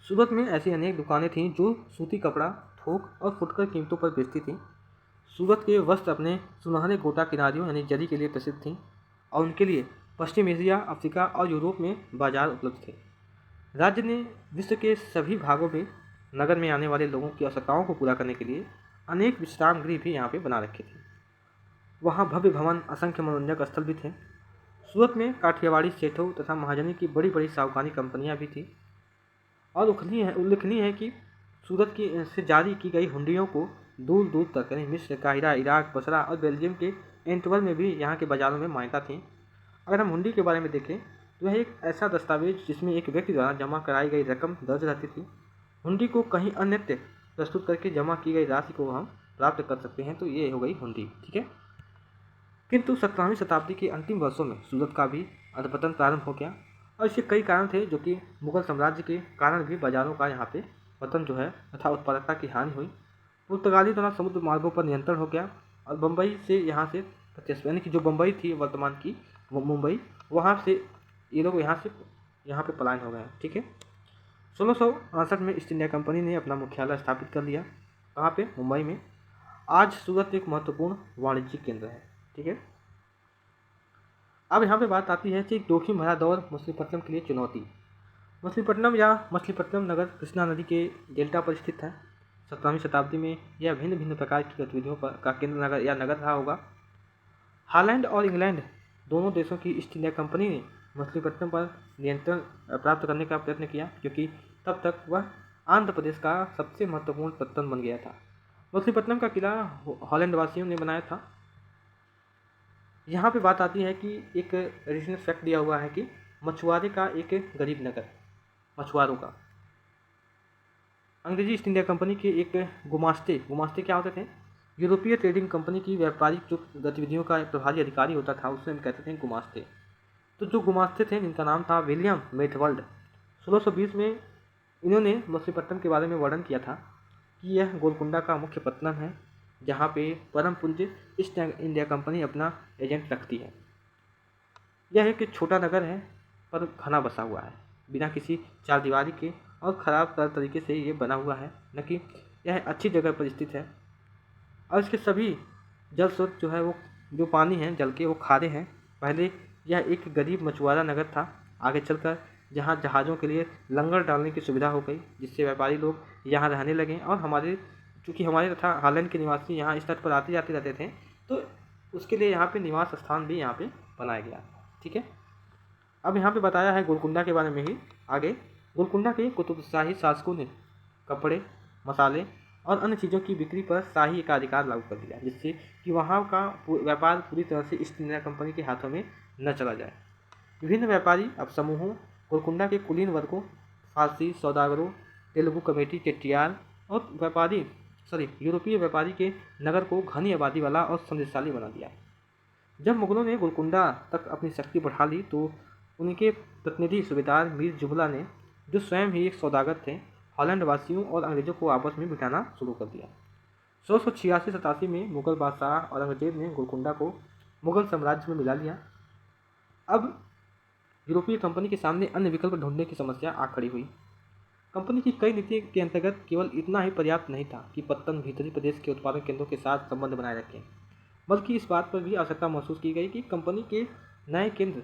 सूरत में ऐसी अनेक दुकानें थीं जो सूती कपड़ा, थोक और फुटकर कीमतों पर बेचती थीं। सूरत के वस्त्र अपने सुनहरे गोटा किनारियों यानी जरी के लिए प्रसिद्ध थीं और उनके लिए पश्चिम एशिया, अफ्रीका और यूरोप में बाजार उपलब्ध थे। राज्य ने विश्व के सभी भागों में नगर में आने वाले लोगों की आवश्यकताओं को पूरा करने के लिए अनेक विश्राम गृह भी यहाँ पे बना रखे थे। वहाँ भव्य भवन, असंख्य मनोरंजक स्थल भी थे। सूरत में काठियावाड़ी सेठों तथा महाजनी की बड़ी बड़ी साहूकारी कंपनियाँ भी थीं और उल्लेखनीय है कि सूरत की से जारी की गई हुंडियों को दूर दूर तक यानी मिस्र, काहिरा, इराक, बसरा और बेल्जियम के एंटवर्प में भी यहाँ के बाज़ारों में मान्यता थी। अगर हम हुंडी के बारे में देखें तो यह एक ऐसा दस्तावेज जिसमें एक व्यक्ति द्वारा जमा कराई गई रकम दर्ज रहती थी। हुंडी को कहीं अन्यत्र प्रस्तुत करके जमा की गई राशि को हम प्राप्त कर सकते हैं, तो ये हो गई हुंडी। ठीक है। किंतु 17वीं शताब्दी के अंतिम वर्षों में सूरत का भी अधपतन प्रारंभ हो गया और इसके कई कारण थे, जो कि मुगल साम्राज्य के कारण भी बाजारों का यहाँ पे पतन जो है तथा उत्पादकता की हानि हुई। पुर्तगाली द्वारा समुद्र मार्गों पर नियंत्रण हो गया और बम्बई से यहाँ से यानी कि जो बम्बई थी वर्तमान की वो मुंबई, वहाँ से ये लोग यहाँ पे पलायन हो गए। ठीक है। 1668 में ईस्ट इंडिया कंपनी ने अपना मुख्यालय स्थापित कर लिया। कहाँ पे? मुंबई में। आज सूरत एक महत्वपूर्ण वाणिज्यिक केंद्र है। ठीक है। अब यहाँ पे बात आती है कि जोखिम भरा दौर मछलीपट्टनम के लिए चुनौती। मछलीपट्टनम या मछलीपट्टनम नगर कृष्णा नदी के डेल्टा पर स्थित है। 17वीं शताब्दी में यह भिन्न भिन्न प्रकार की गतिविधियों का केंद्र नगर रहा होगा। हॉलैंड और इंग्लैंड दोनों देशों की ईस्ट इंडिया कंपनी ने मछलीपट्टनम पर नियंत्रण प्राप्त करने का प्रयत्न किया, क्योंकि तब तक वह आंध्र प्रदेश का सबसे महत्वपूर्ण पत्तन बन गया था। मछलीपट्टनम का किला हॉलैंड वासियों ने बनाया था। यहाँ पे बात आती है कि एक एडिशनल फैक्ट दिया हुआ है कि मछुआरे का एक गरीब नगर, मछुआरों का। अंग्रेजी ईस्ट इंडिया कंपनी के एक गुमास्ते क्या होते थे? यूरोपीय ट्रेडिंग कंपनी की व्यापारिक जो गतिविधियों का प्रभारी अधिकारी होता था उसे हम कहते थे गुमास्ते। तो जो गुमास्ते थे जिनका नाम था विलियम मेथवर्ल्ड, 1620 में इन्होंने मछलीपट्टनम के बारे में वर्णन किया था कि यह गोलकुंडा का मुख्य पत्तन है, जहाँ पे परम पूज्य ईस्ट इंडिया कंपनी अपना एजेंट रखती है। यह एक छोटा नगर है पर घना बसा हुआ है, बिना किसी चार दीवारी के, और ख़राब तरीके से ये बना हुआ है, न कि यह अच्छी जगह पर स्थित है। और इसके सभी जल स्रोत जो है वो जो पानी है जल के वो खारे हैं। पहले यह एक गरीब मछुआरा नगर था, आगे चलकर जहाँ जहाज़ों के लिए लंगर डालने की सुविधा हो गई, जिससे व्यापारी लोग यहाँ रहने लगे और चूँकि हमारे तथा हॉलैंड के निवासी यहाँ इस तट पर आते जाते रहते थे, तो उसके लिए यहाँ पे निवास स्थान भी यहाँ पे बनाया गया। ठीक है। अब यहाँ पे बताया है गोलकुंडा के बारे में ही आगे। गोलकुंडा के कुतुबशाही शासकों ने कपड़े, मसाले और अन्य चीज़ों की बिक्री पर शाही एकाधिकार लागू कर दिया, जिससे कि वहाँ का व्यापार पूरी तरह से ईस्ट इंडिया कंपनी के हाथों में न चला जाए। विभिन्न व्यापारी अब समूहों, गोलकुंडा के कुलीन वर्गों, फारसी सौदागरों, तेलुगु कमेटी, चेट्टियार और यूरोपीय व्यापारी के नगर को घनी आबादी वाला और समृद्धशाली बना दिया। जब मुगलों ने गोलकुंडा तक अपनी शक्ति बढ़ा ली तो उनके प्रतिनिधि सूबेदार मीर जुमला ने, जो स्वयं ही एक सौदागर थे, हॉलैंड वासियों और अंग्रेजों को आपस में बिठाना शुरू कर दिया। 1686-87 में मुगल बादशाह औरंगजेब ने गोलकुंडा को मुगल साम्राज्य में मिला लिया। अब यूरोपीय कंपनी के सामने अन्य विकल्प ढूंढने की समस्या आ खड़ी हुई। कंपनी की कई नीति के अंतर्गत केवल इतना ही पर्याप्त नहीं था कि पत्तन भीतरी प्रदेश के उत्पादन केंद्रों के साथ संबंध बनाए रखें, बल्कि इस बात पर भी आवश्यकता महसूस की गई कि कंपनी के नए केंद्र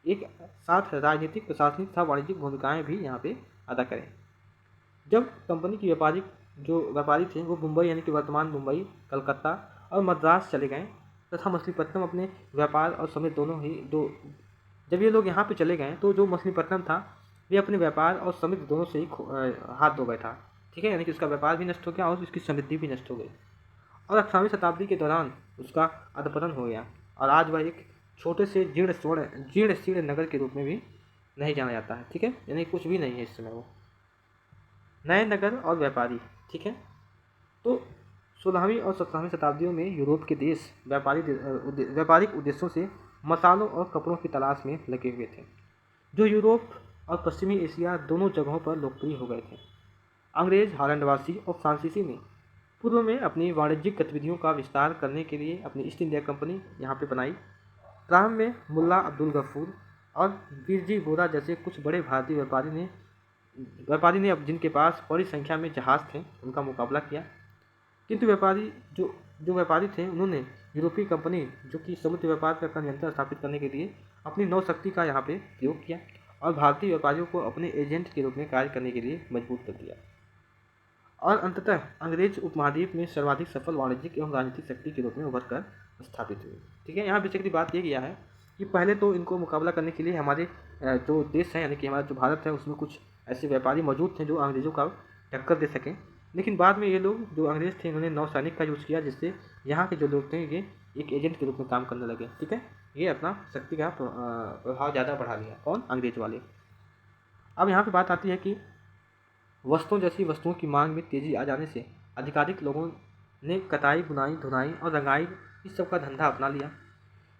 एक साथ राजनीतिक, प्रशासनिक तथा वाणिज्यिक भूमिकाएं भी यहाँ पे अदा करें। जब कंपनी की व्यापारी थे वो मुंबई यानी कि वर्तमान मुंबई, कलकत्ता और मद्रास चले गए तथा मछलीपट्टनम अपने व्यापार और समेत जब ये लोग यहाँ पे चले गए तो जो मछलीपट्टनम था वे अपने व्यापार और समृद्धि दोनों से ही हाथ धो गए था। ठीक है। यानी कि उसका व्यापार भी नष्ट हो गया और उसकी समृद्धि भी नष्ट हो गई और 18वीं शताब्दी के दौरान उसका अधपतन हो गया और आज वह एक छोटे से जीर्ण शीर्ण नगर के रूप में भी नहीं जाना जाता है। ठीक है। यानी कुछ भी नहीं है इस समय वो। नए नगर और व्यापारी। ठीक है। तो 16वीं और 17वीं शताब्दियों में यूरोप के देश व्यापारिक उद्देश्यों से मसालों और कपड़ों की तलाश में लगे हुए थे, जो यूरोप और पश्चिमी एशिया दोनों जगहों पर लोकप्रिय हो गए थे। अंग्रेज, हॉलैंडवासी और फ्रांसीसी ने पूर्व में अपनी वाणिज्यिक गतिविधियों का विस्तार करने के लिए अपनी ईस्ट इंडिया कंपनी यहाँ पे बनाई। प्रारंभ में मुल्ला अब्दुल गफूर और बीरजी बोरा जैसे कुछ बड़े भारतीय व्यापारी ने व्यापारी ने अब जिनके पास बड़ी संख्या में जहाज़ थे उनका मुकाबला किया, किंतु जो व्यापारी थे उन्होंने यूरोपीय कंपनी जो कि समुद्र व्यापार का नियंत्रण स्थापित करने के लिए अपनी नौशक्ति का यहाँ पे प्रयोग किया और भारतीय व्यापारियों को अपने एजेंट के रूप में कार्य करने के लिए मजबूर कर दिया और अंततः अंग्रेज उपमहाद्वीप में सर्वाधिक सफल वाणिज्यिक एवं राजनीतिक शक्ति के रूप में उभर कर स्थापित हुई। ठीक है, यहाँ बेसिकली बात ये किया है कि पहले तो इनको मुकाबला करने के लिए हमारे जो देश है यानी कि हमारा जो भारत है उसमें कुछ ऐसे व्यापारी मौजूद थे जो अंग्रेज़ों का टक्कर दे सकें, लेकिन बाद में ये लोग जो अंग्रेज़ थे इन्होंने नौसैनिक का यूज़ किया जिससे यहाँ के जो लोग थे ये एक एजेंट के रूप में काम करने लगे। ठीक है, ये अपना शक्ति का प्रभाव ज़्यादा बढ़ा लिया, कौन? अंग्रेज वाले। अब यहाँ पे बात आती है कि वस्त्रों जैसी वस्तुओं की मांग में तेज़ी आ जाने से अधिकाधिक लोगों ने कताई, बुनाई, धुनाई और रंगाई इस सब का धंधा अपना लिया।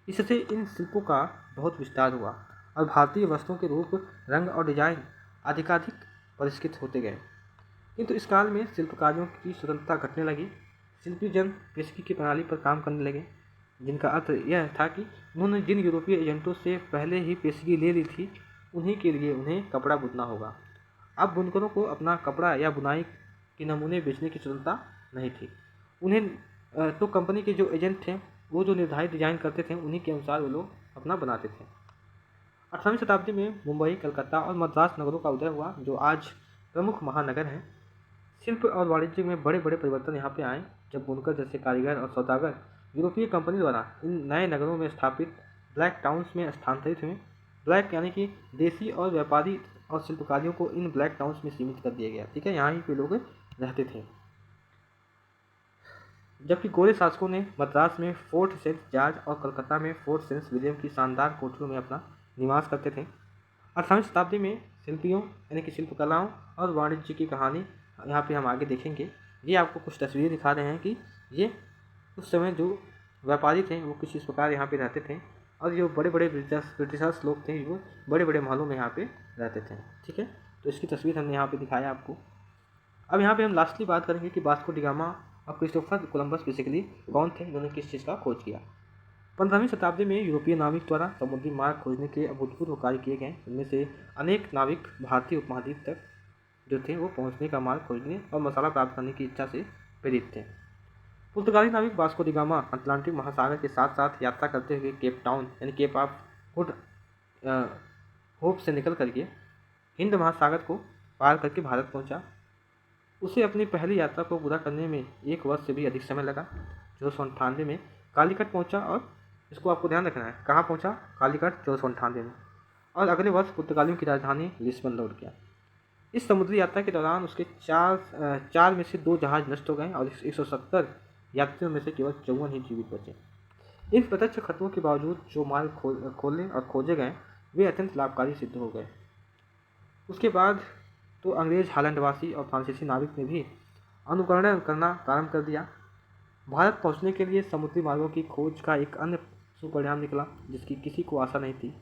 इससे इन शिल्पों का बहुत विस्तार हुआ और भारतीय वस्त्रों के रूप, रंग और डिजाइन अधिकाधिक परिष्कृत होते गए। किंतु इस काल में शिल्पकारों की स्वतंत्रता घटने लगी। शिल्पी जन पेशगी की प्रणाली पर काम करने लगे, जिनका अर्थ यह था कि उन्होंने जिन यूरोपीय एजेंटों से पहले ही पेशगी ले ली थी उन्हीं के लिए उन्हें कपड़ा बुनना होगा। अब बुनकरों को अपना कपड़ा या बुनाई के नमूने बेचने की स्वतंत्रता नहीं थी। उन्हें तो कंपनी के जो एजेंट थे वो जो निर्धारित डिजाइन करते थे उन्हीं के अनुसार वो लोग अपना बनाते थे। 18वीं शताब्दी में मुंबई, कलकत्ता और मद्रास नगरों का उदय हुआ जो आज प्रमुख महानगर हैं। शिल्प और वाणिज्य में बड़े बड़े परिवर्तन यहाँ पे आए जब बुनकर जैसे कारीगर और सौदागर यूरोपीय कंपनी द्वारा इन नए नगरों में स्थापित ब्लैक टाउन्स में स्थानांतरित हुए। ब्लैक यानी कि देसी और व्यापारी और शिल्पकारियों को इन ब्लैक टाउन्स में सीमित कर दिया गया। ठीक है, यहाँ ही पे लोग रहते थे, जबकि गोरे शासकों ने मद्रास में फोर्ट सेंट जॉर्ज और कलकत्ता में फोर्ट सेंट विलियम की शानदार कोठरियों में अपना निवास करते थे। 18वीं शताब्दी में शिल्पियों यानी कि शिल्पकलाओं और वाणिज्य की कहानी यहाँ पे हम आगे देखेंगे। ये आपको कुछ तस्वीरें दिखा रहे हैं कि ये उस समय जो व्यापारी थे वो किस प्रकार यहाँ पे रहते थे और जो बड़े बड़े ब्रिटिशर्स लोग थे वो बड़े बड़े महलों में यहाँ पे रहते थे। ठीक है, तो इसकी तस्वीर हमने यहाँ पे दिखाया आपको। अब यहाँ पे हम लास्टली बात करेंगे कि वास्को डी गामा और क्रिस्टोफर कोलंबस बेसिकली कौन थे, इन्होंने किस चीज़ का खोज किया। 15वीं शताब्दी में यूरोपीय नाविक द्वारा समुद्री मार्ग खोजने के अभूतपूर्व कार्य किए गए। इनमें से अनेक नाविक भारतीय उपमहाद्वीप तक जो थे वो पहुंचने का मार्ग खोजने और मसाला प्राप्त करने की इच्छा से प्रेरित थे। पुर्तगाली नाविक वास्को डी गामा अटलांटिक महासागर के साथ साथ यात्रा करते हुए केप टाउन यानी केप ऑफ गुड होप से निकल करके हिंद महासागर को पार करके भारत पहुंचा। उसे अपनी पहली यात्रा को पूरा करने में 1 वर्ष से भी अधिक समय लगा। 1498 में कालीकट पहुंचा और इसको आपको ध्यान रखना है, कहाँ पहुंचा? कालीकट 1498 में, और अगले वर्ष पुर्तगालियों की राजधानी लिस्बन लौट गया। इस समुद्री यात्रा के दौरान उसके चार में से 2 जहाज नष्ट हो गए और 170 यात्रियों में से केवल 54 ही जीवित बचे। इन प्रत्यक्ष खतरों के बावजूद जो मार्ग खोले और खोजे गए वे अत्यंत लाभकारी सिद्ध हो गए। उसके बाद तो अंग्रेज, हॉलैंडवासी और फ्रांसीसी नाविक ने भी अनुकरण करना प्रारंभ कर दिया। भारत पहुंचने के लिए समुद्री मार्गों की खोज का एक अन्य सुपरिणाम निकला जिसकी किसी को आशा नहीं थी।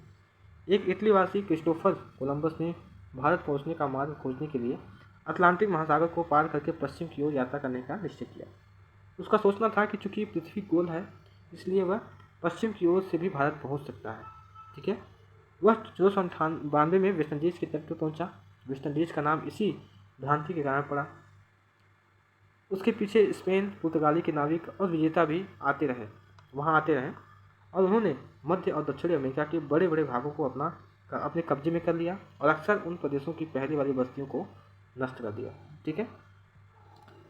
एक इटलीवासी क्रिस्टोफर कोलंबस ने भारत पहुंचने का मार्ग खोजने के लिए अटलांटिक महासागर को पार करके पश्चिम की ओर यात्रा करने का निश्चय किया। उसका सोचना था कि चूंकि पृथ्वी गोल है इसलिए वह पश्चिम की ओर से भी भारत पहुंच सकता है। ठीक है, वह 1492 में वेस्ट इंडीज के तट पर पहुंचा। वेस्ट इंडीज का नाम इसी भ्रांति के कारण पड़ा। उसके पीछे स्पेन, पुर्तगाली के नाविक और विजेता भी आते रहे और उन्होंने मध्य और दक्षिणी अमेरिका के बड़े बड़े भागों को अपने कब्जे में कर लिया और अक्सर उन प्रदेशों की पहली वाली बस्तियों को नष्ट कर दिया। ठीक है,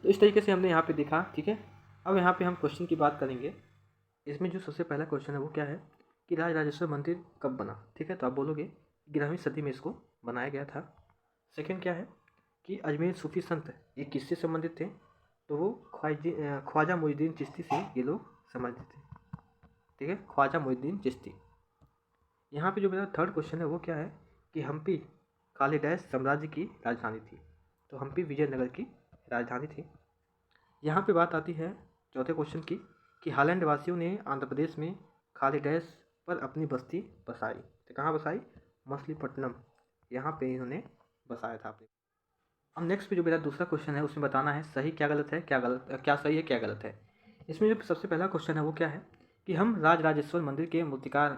तो इस तरीके से हमने यहाँ पे देखा। ठीक है, अब यहाँ पे हम क्वेश्चन की बात करेंगे। इसमें जो सबसे पहला क्वेश्चन है वो क्या है कि राजराजेश्वर मंदिर कब बना। ठीक है, तो आप बोलोगे 11वीं सदी में इसको बनाया गया था। सेकंड क्या है कि अजमेर सूफी संत ये किससे संबंधित थे, तो वो ख्वाजा मोइनुद्दीन चिश्ती से ये लोग संबंधित थे। ठीक है, ख्वाजा मोइनुद्दीन चिश्ती। यहाँ पे जो मेरा थर्ड क्वेश्चन है वो क्या है कि हम्पी कालिदास साम्राज्य की राजधानी थी, तो हम्पी विजयनगर की राजधानी थी। यहाँ पे बात आती है चौथे क्वेश्चन की कि हॉलैंड वासियों ने आंध्र प्रदेश में कालिदास पर अपनी बस्ती बसाई। तो कहाँ बसाई? मछलीपट्टनम, यहाँ पे इन्होंने बसाया था। अब नेक्स्ट पे जो मेरा दूसरा क्वेश्चन है उसमें बताना है सही क्या गलत है, क्या सही है क्या गलत है। इसमें जो सबसे पहला क्वेश्चन है वो क्या है कि हम राजराजेश्वर मंदिर के मूर्तिकार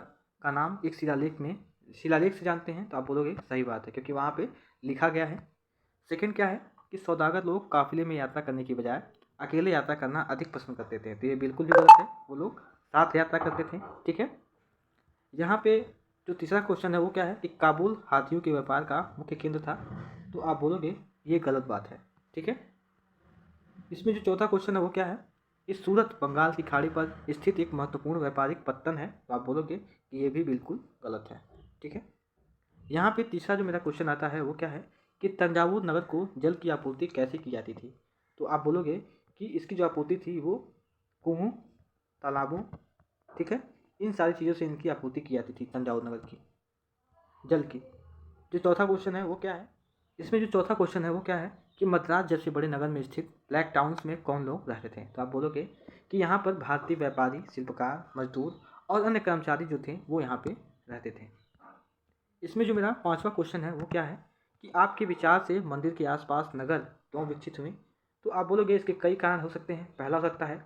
का नाम एक शिलालेख से जानते हैं, तो आप बोलोगे सही बात है क्योंकि वहाँ पे लिखा गया है सेकंड क्या है कि सौदागर लोग काफिले में यात्रा करने की बजाय अकेले यात्रा करना अधिक पसंद करते थे। तो ये बिल्कुल भी गलत है, वो लोग साथ यात्रा करते थे। ठीक है, यहाँ पे जो तीसरा क्वेश्चन है वो क्या है कि काबुल हाथियों के व्यापार का मुख्य केंद्र था। तो आप बोलोगे ये गलत बात है। ठीक है, इसमें जो चौथा क्वेश्चन है वो क्या है कि सूरत बंगाल की खाड़ी पर स्थित एक महत्वपूर्ण व्यापारिक पत्तन है। तो आप बोलोगे कि ये भी बिल्कुल गलत है। ठीक है, यहाँ पे तीसरा जो मेरा क्वेश्चन आता है वो क्या है कि तंजावुर नगर को जल की आपूर्ति कैसे की जाती थी। तो आप बोलोगे कि इसकी जो आपूर्ति थी वो कुओं, तालाबों, ठीक है, इन सारी चीज़ों से इनकी आपूर्ति की जाती थी तंजावुर नगर की जल की। जो चौथा क्वेश्चन है वो क्या है, इसमें जो चौथा क्वेश्चन है वो क्या है कि मद्रास जैसे बड़े नगर में स्थित ब्लैक टाउन्स में कौन लोग रहते थे। तो आप बोलोगे कि यहाँ पर भारतीय व्यापारी, शिल्पकार, मजदूर और अन्य कर्मचारी जो थे वो यहाँ पे रहते थे। इसमें जो मेरा पांचवा क्वेश्चन है वो क्या है कि आपके विचार से मंदिर के आसपास नगर क्यों विकसित हुए। तो आप बोलोगे इसके कई कारण हो सकते हैं। पहला हो सकता है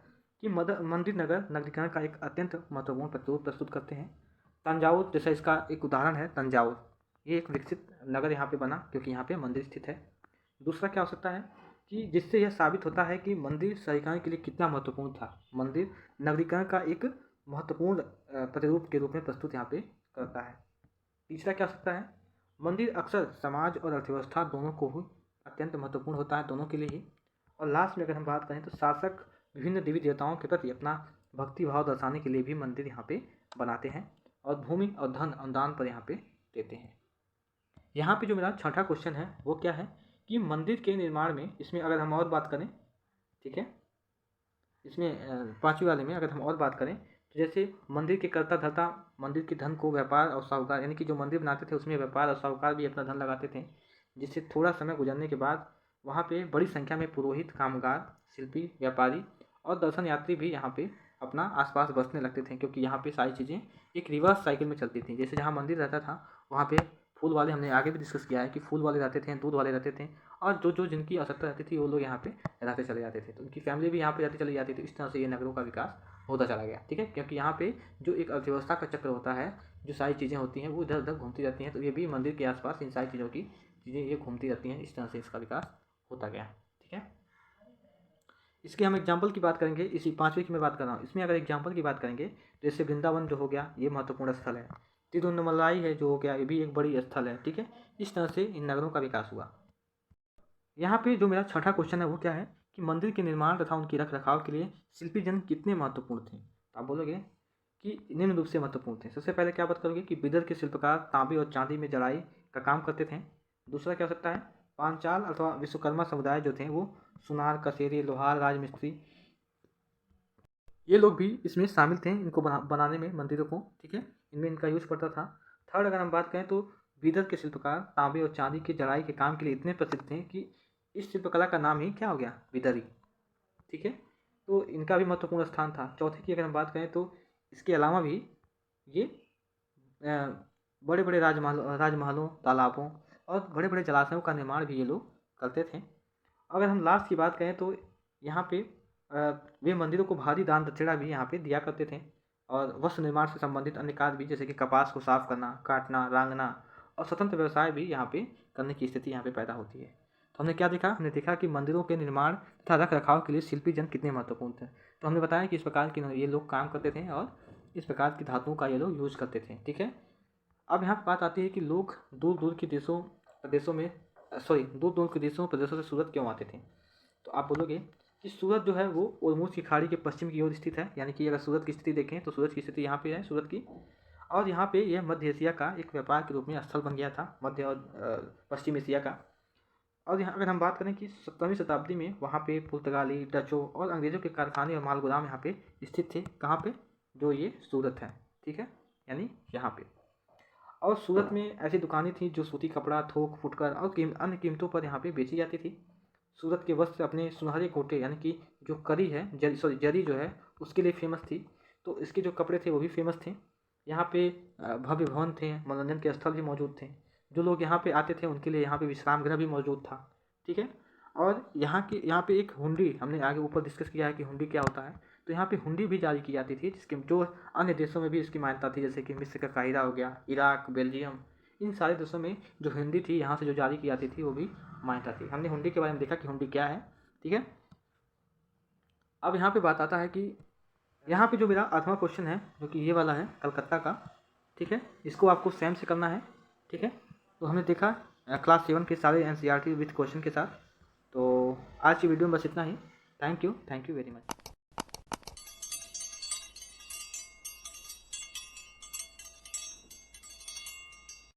कि मंदिर नगर नगरीकरण का एक अत्यंत महत्वपूर्ण प्रतिरूप प्रस्तुत करते हैं। तंजावुर जैसा इसका एक उदाहरण है। तंजावुर ये एक विकसित नगर यहाँ पे बना क्योंकि यहाँ पे मंदिर स्थित है। दूसरा क्या हो सकता है कि जिससे यह साबित होता है कि मंदिर शहरीकरण के लिए कितना महत्वपूर्ण था। मंदिर नगरीकरण का एक महत्वपूर्ण प्रतिरूप के रूप में प्रस्तुत यहाँ पे करता है। तीसरा क्या हो सकता है, मंदिर अक्सर समाज और अर्थव्यवस्था दोनों को ही अत्यंत महत्वपूर्ण होता है, दोनों के लिए ही। और लास्ट में अगर हम बात करें तो शासक विभिन्न देवी देवताओं के प्रति अपना भक्ति भाव दर्शाने के लिए भी मंदिर यहाँ पे बनाते हैं और भूमि और धन अनुदान पर यहाँ पे देते हैं। यहाँ पे जो मेरा छठा क्वेश्चन है वो क्या है कि मंदिर के निर्माण में, इसमें अगर हम और बात करें, ठीक है, इसमें पाँचवीं वाले में अगर हम और बात करें तो जैसे मंदिर के कर्ता धर्ता मंदिर के धन को व्यापार और साहूकार, यानी कि जो मंदिर बनाते थे उसमें व्यापार और साहूकार भी अपना धन लगाते थे, जिससे थोड़ा समय गुजरने के बाद वहाँ पे बड़ी संख्या में पुरोहित, कामगार, शिल्पी, व्यापारी और दर्शन यात्री भी यहाँ पे अपना आसपास बसने लगते थे, क्योंकि यहाँ पे सारी चीज़ें एक रिवर्स साइकिल में चलती थी। जैसे जहाँ मंदिर रहता था वहाँ पे फूल वाले, हमने आगे भी डिस्कस किया है कि फूल वाले रहते थे, दूध वाले रहते थे, और जो जिनकी आवश्यकता रहती थी वो लोग यहाँ पे रहते चले जाते थे, तो उनकी फैमिली भी यहाँ पे रहती चली जाती थी। इस तरह से ये नगरों का विकास होता चला गया। ठीक है, क्योंकि यहाँ पे जो एक अर्थव्यवस्था का चक्र होता है, जो सारी चीज़ें होती हैं वो इधर उधर घूमती रहती हैं, तो ये भी मंदिर के आसपास इन सारी चीज़ों की चीज़ें ये घूमती रहती हैं। इस तरह से इसका विकास होता गया। ठीक है, इसके हम एग्जाम्पल की बात करेंगे। इसी पाँचवीं की मैं बात कर रहा हूँ, इसमें अगर एग्जाम्पल की बात करेंगे तो जैसे वृंदावन जो हो गया ये महत्वपूर्ण स्थल है, तिरुवन्नमलाई है जो हो गया ये भी एक बड़ी स्थल है। ठीक है, इस तरह से इन नगरों का विकास हुआ। यहाँ पे जो मेरा छठा क्वेश्चन है वो क्या है कि मंदिर के निर्माण तथा उनकी रख रखाव के लिए शिल्पी जन कितने महत्वपूर्ण थे। आप बोलोगे कि निम्न रूप से महत्वपूर्ण थे। सबसे पहले क्या बात करोगे कि बिदर के शिल्पकार तांबे और चांदी में जड़ाई का काम करते थे। दूसरा क्या हो सकता है, पांचाल अथवा विश्वकर्मा समुदाय जो थे वो सुनार, कसेरे, लोहार, राजमिस्त्री, ये लोग भी इसमें शामिल थे इनको बनाने में मंदिरों को। ठीक है, इनमें इनका यूज पड़ता था। थर्ड अगर हम बात करें तो बीदर के शिल्पकार तांबे और चांदी की जड़ाई के काम के लिए इतने प्रसिद्ध थे कि इस शिल्पकला का नाम ही क्या हो गया, बिदरी। ठीक है, तो इनका भी महत्वपूर्ण स्थान था। चौथे की अगर हम बात करें तो इसके अलावा भी ये बड़े बड़े राजमहलों, तालाबों और बड़े बड़े जलाशयों का निर्माण भी ये लोग करते थे। अगर हम लास्ट की बात करें तो यहाँ पे वे मंदिरों को भारी दान दक्षिणा भी यहाँ पे दिया करते थे, और वस्त्र निर्माण से संबंधित अन्य कार्य भी, जैसे कि कपास को साफ करना, काटना, रांगना और स्वतंत्र व्यवसाय भी यहाँ पे करने की स्थिति यहाँ पे पैदा होती है। तो हमने क्या देखा, हमने देखा कि मंदिरों के निर्माण तथा रख रखाव के लिए शिल्पी जन कितने महत्वपूर्ण थे। तो हमने बताया कि इस प्रकार के ये लोग काम करते थे और इस प्रकार की धातुओं का ये लोग यूज करते थे। ठीक है, अब यहाँ बात आती है कि लोग दूर दूर के देशों प्रदेशों से सूरत क्यों आते थे। तो आप बोलोगे कि सूरत जो है वो ओरमुज की खाड़ी के पश्चिम की ओर स्थित है, यानी कि अगर सूरत की स्थिति देखें तो सूरत की स्थिति यहाँ पे है, सूरत की, और यहाँ पे यह मध्य एशिया का एक व्यापार के रूप में स्थल बन गया था, मध्य और पश्चिम एशिया का। और यहाँ अगर हम बात करें कि 17वीं शताब्दी में वहाँ पे पुर्तगाली, डचों और अंग्रेज़ों के कारखाने और माल गोदाम यहाँ पे स्थित थे। कहाँ पे, जो ये सूरत है। ठीक है, यानी यहाँ पे। और सूरत में ऐसी दुकानें थीं जो सूती कपड़ा, थोक, फुटकर और अन्य कीमतों पर यहाँ पे बेची जाती थी। सूरत के वस्त्र अपने सुनहरे गोटे, यानी कि जो करी है, जरी जो है उसके लिए फेमस थी। तो इसके जो कपड़े थे वो भी फेमस थे। यहाँ पे भव्य भवन थे, मनोरंजन के स्थल भी मौजूद थे। जो लोग यहाँ पे आते थे उनके लिए यहाँ पे विश्राम गृह भी मौजूद था। ठीक है, और यहाँ पे एक हुंडी, हमने आगे ऊपर डिस्कस किया है कि हुंडी क्या होता है। तो यहाँ पे हुंडी भी जारी की जाती थी, जिसके जो अन्य देशों में भी इसकी मान्यता थी, जैसे कि मिस्र का काहिरा हो गया, इराक, बेल्जियम, इन सारे देशों में जो हुंडी थी यहाँ से जो जारी की जाती थी वो भी मान्यता थी। हमने हुंडी के बारे में देखा कि हुंडी क्या है, ठीक है। अब यहाँ पे बात आता है कि यहाँ पे जो मेरा 8वां क्वेश्चन है जो कि ये वाला है कलकत्ता का, ठीक है, इसको आपको सेम से करना है, ठीक है। तो हमने देखा क्लास 7 के सारे NCERT विथ क्वेश्चन के साथ। तो आज की वीडियो में बस इतना ही। Thank you very much.